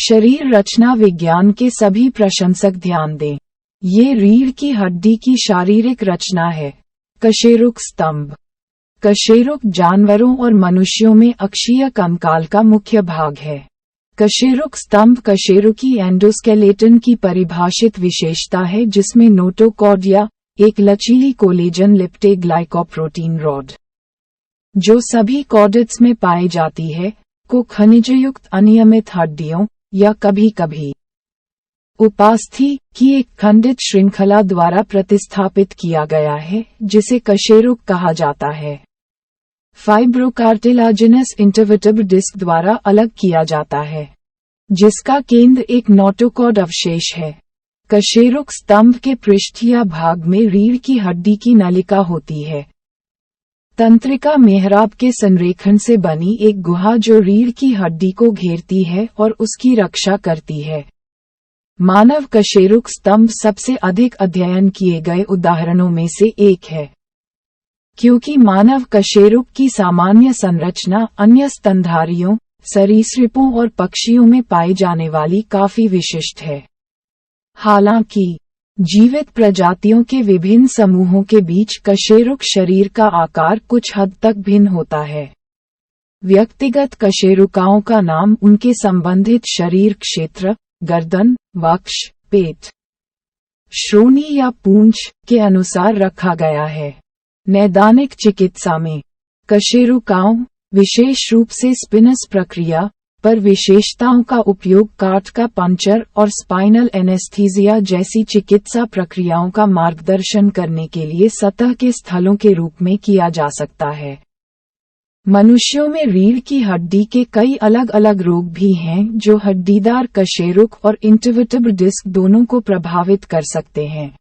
शरीर रचना विज्ञान के सभी प्रशंसक ध्यान दें। ये रीढ़ की हड्डी की शारीरिक रचना है। कशेरुक स्तंभ। कशेरुक जानवरों और मनुष्यों में अक्षीय कंकाल का मुख्य भाग है। कशेरुक स्तंभ कशेरुकी एंडोस्केलेटन की परिभाषित विशेषता है, जिसमें नोटोकॉर्ड या एक लचीली कोलेजन लिप्टे ग्लाइकोप्रोटीन रॉड, जो सभी कॉर्डेट्स में पाई जाती है, को खनिजयुक्त अनियमित हड्डियों या कभी-कभी उपास्थि की एक खंडित श्रृंखला द्वारा प्रतिस्थापित किया गया है, जिसे कशेरुक कहा जाता है। फाइब्रोकार्टिलाजिनस इंटरवर्टेब्रल डिस्क द्वारा अलग किया जाता है, जिसका केंद्र एक नोटोकॉर्ड अवशेष है। कशेरुक स्तंभ के पृष्ठीय भाग में रीढ़ की हड्डी की नलिका होती है। तंत्रिका मेहराब के संरेखण से बनी एक गुहा जो रीढ़ की हड्डी को घेरती है और उसकी रक्षा करती है। मानव कशेरुक स्तंभ सबसे अधिक अध्ययन किए गए उदाहरणों में से एक है, क्योंकि मानव कशेरुक की सामान्य संरचना अन्य स्तनधारियों, सरीसृपों और पक्षियों में पाई जाने वाली काफी विशिष्ट है। हालांकि जीवित प्रजातियों के विभिन्न समूहों के बीच कशेरुक शरीर का आकार कुछ हद तक भिन्न होता है। व्यक्तिगत कशेरुकाओं का नाम उनके संबंधित शरीर क्षेत्र, गर्दन, वक्ष, पेट, श्रोणि या पूंछ के अनुसार रखा गया है। नैदानिक चिकित्सा में कशेरुकाओं, विशेष रूप से स्पिनस प्रक्रिया पर विशेषताओं का उपयोग काट का पंचर और स्पाइनल एनेस्थीसिया जैसी चिकित्सा प्रक्रियाओं का मार्गदर्शन करने के लिए सतह के स्थलों के रूप में किया जा सकता है। मनुष्यों में रीढ़ की हड्डी के कई अलग अलग रोग भी हैं जो हड्डीदार कशेरुक और इंटरवर्टेब्रल डिस्क दोनों को प्रभावित कर सकते हैं,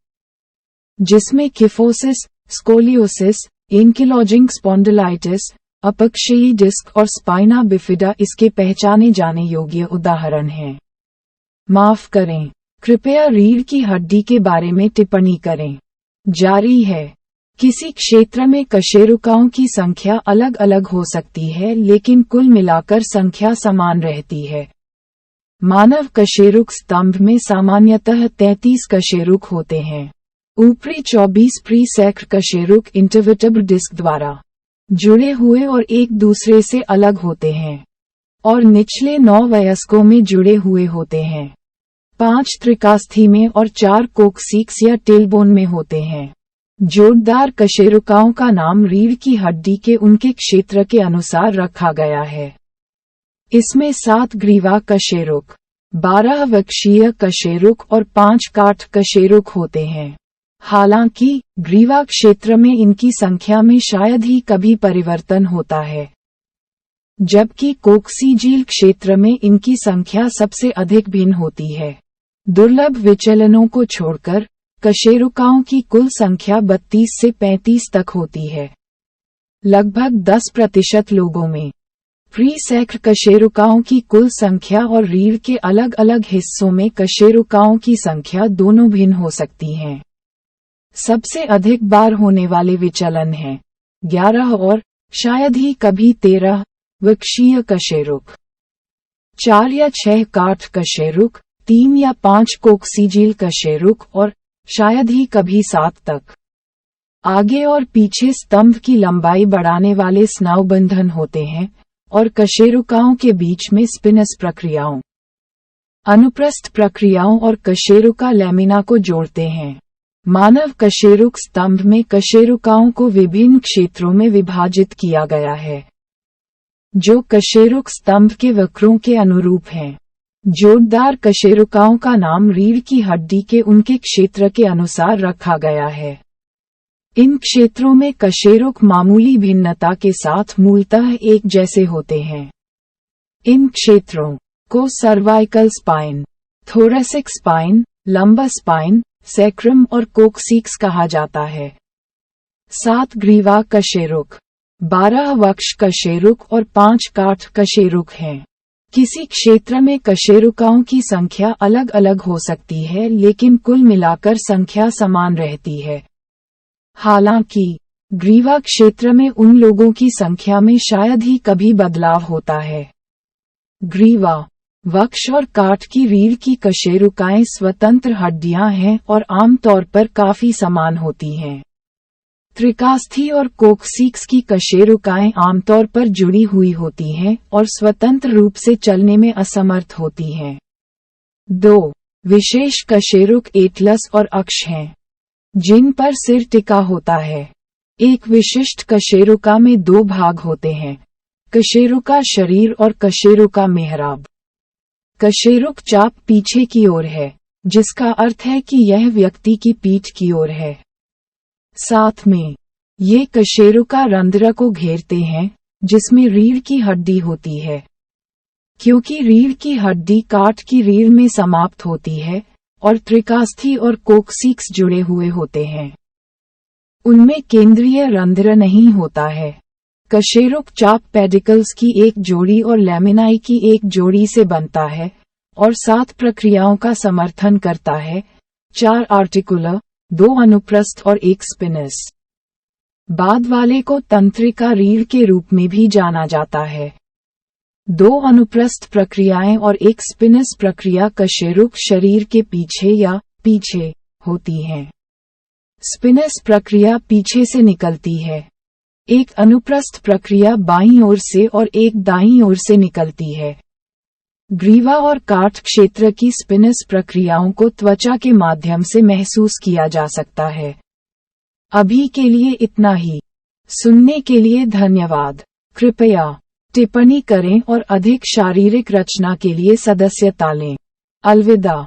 जिसमें किफोसिस, स्कोलियोसिस, एंकिलोजिंग स्पॉन्डिलाइटिस, अपक्षयी डिस्क और स्पाइना बिफिडा इसके पहचाने जाने योग्य उदाहरण हैं। माफ करें, कृपया रीढ़ की हड्डी के बारे में टिप्पणी करें। जारी है। किसी क्षेत्र में कशेरुकाओं की संख्या अलग अलग हो सकती है, लेकिन कुल मिलाकर संख्या समान रहती है। मानव कशेरुक स्तंभ में सामान्यतः 33 कशेरुक होते हैं। ऊपरी 24 प्री-सैक्र कशेरुक इंटरवर्टेब्रल डिस्क द्वारा जुड़े हुए और एक दूसरे से अलग होते हैं, और निचले 9 वयस्कों में जुड़े हुए होते हैं। 5 त्रिकास्थी में और 4 कोक्सीक्स या टेलबोन में होते हैं। जोड़दार कशेरुकाओं का नाम रीढ़ की हड्डी के उनके क्षेत्र के अनुसार रखा गया है। इसमें 7 ग्रीवा कशेरुक, 12 वक्षीय कशेरुक और 5 काठ कशेरुक होते हैं। हालांकि ग्रीवा क्षेत्र में इनकी संख्या में शायद ही कभी परिवर्तन होता है, जबकि कोक्सीजील क्षेत्र में इनकी संख्या सबसे अधिक भिन्न होती है। दुर्लभ विचलनों को छोड़कर कशेरुकाओं की कुल संख्या 32 से 35 तक होती है। लगभग 10% लोगों में प्री-सैक्र कशेरुकाओं की कुल संख्या और रीढ़ के अलग अलग हिस्सों में कशेरुकाओं की संख्या दोनों भिन्न हो सकती हैं। सबसे अधिक बार होने वाले विचलन हैं 11 और शायद ही कभी 13 वक्षीय कशेरुक, 4 या 6 काठ कशेरुक, 3 या 5 कोक्सीजील कशेरुक और शायद ही कभी 7 तक। आगे और पीछे स्तंभ की लंबाई बढ़ाने वाले स्नायुबंधन होते हैं और कशेरुकाओं के बीच में स्पिनस प्रक्रियाओं, अनुप्रस्थ प्रक्रियाओं और कशेरुका लैमिना को जोड़ते हैं। मानव कशेरुक स्तंभ में कशेरुकाओं को विभिन्न क्षेत्रों में विभाजित किया गया है, जो कशेरुक स्तंभ के वक्रों के अनुरूप हैं। जोड़दार कशेरुकाओं का नाम रीढ़ की हड्डी के उनके क्षेत्र के अनुसार रखा गया है। इन क्षेत्रों में कशेरुक मामूली भिन्नता के साथ मूलतः एक जैसे होते हैं। इन क्षेत्रों को cervical spine, thoracic spine, lumbar spine, sacrum और कोक्सीक्स कहा जाता है। 7 ग्रीवा कशेरुक, 12 वक्ष कशेरुक और 5 काठ कशेरुक हैं। किसी क्षेत्र में कशेरुकाओं की संख्या अलग अलग हो सकती है, लेकिन कुल मिलाकर संख्या समान रहती है। हालांकि ग्रीवा क्षेत्र में उन लोगों की संख्या में शायद ही कभी बदलाव होता है। ग्रीवा वक्ष और काट की रीढ़ की कशेरुकाएं स्वतंत्र हड्डियां हैं और आमतौर पर काफी समान होती हैं। त्रिकास्थी और कोक्सीक्स की कशेरुकाएं आमतौर पर जुड़ी हुई होती हैं और स्वतंत्र रूप से चलने में असमर्थ होती हैं। 2 विशेष कशेरुक एटलस और अक्ष हैं, जिन पर सिर टिका होता है। एक विशिष्ट कशेरुका में 2 भाग होते हैं, कशेरुका शरीर और कशेरुका मेहराब। कशेरुक चाप पीछे की ओर है, जिसका अर्थ है कि यह व्यक्ति की पीठ की ओर है। साथ में, ये कशेरुका रंध्र को घेरते हैं, जिसमें रीढ़ की हड्डी होती है। क्योंकि रीढ़ की हड्डी काट की रीढ़ में समाप्त होती है और त्रिकास्थी और कोक्सीक्स जुड़े हुए होते हैं, उनमें केंद्रीय रंध्र नहीं होता है। कशेरुक चाप पेडिकल्स की एक जोड़ी और लैमिनाई की एक जोड़ी से बनता है और 7 प्रक्रियाओं का समर्थन करता है, 4 आर्टिकुलर, 2 अनुप्रस्थ और 1 स्पिनस। बाद वाले को तंत्रिका रीढ़ के रूप में भी जाना जाता है। 2 अनुप्रस्थ प्रक्रियाएं और 1 स्पिनस प्रक्रिया कशेरुक शरीर के पीछे या पीछे होती हैं। स्पिनस प्रक्रिया पीछे से निकलती है। एक अनुप्रस्थ प्रक्रिया बाईं ओर से और एक दाईं ओर से निकलती है। ग्रीवा और काट क्षेत्र की स्पिनस प्रक्रियाओं को त्वचा के माध्यम से महसूस किया जा सकता है। अभी के लिए इतना ही। सुनने के लिए धन्यवाद। कृपया टिप्पणी करें और अधिक शारीरिक रचना के लिए सदस्यता लें। अलविदा।